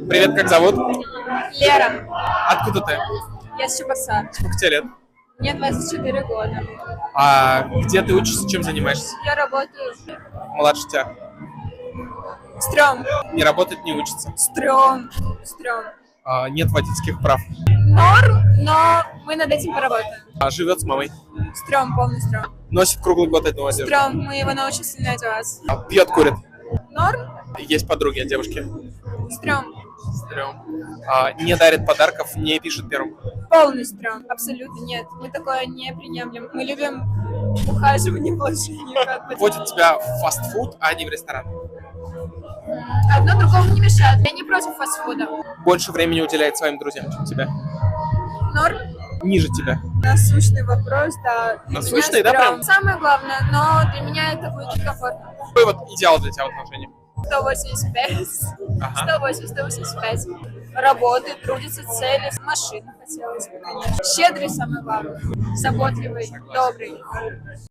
Привет, как зовут? Лера, Откуда ты? я с Чебоксар. Сколько тебе лет? Мне 24 года. А где ты учишься, чем занимаешься? Я работаю. Младше тебя. Стрём. Не работает, не учится. Стрём. Стрём. Нет водительских прав. Норм, но мы над этим поработаем. Живет с мамой. Стрём, полный стрём. Носит круглый год одну одежду. Стрём, мы его научим сильно одеваться. Пьет, курит. Норм, Есть подруги, девушки. стрём. Стрём. Не дарит подарков, не пишет первым. Полный стрём. Абсолютно нет. Мы такое не приемлем. Мы любим ухаживание в отношениях. Водит тебя в фастфуд, а не в ресторан. Одно другому не мешает. Я не против фастфуда. Больше времени уделяет своим друзьям, чем тебе. Норм. Ниже тебя. Насущный вопрос, да. Для Насущный, меня да, стрём. прям? Самое главное, но для меня это будет некомфортно. Какой вот идеал для тебя в отношениях? 185. Ага. 185. Работает, трудится, цели. Машину хотелось бы, конечно. Щедрый, самое главное. Заботливый, добрый.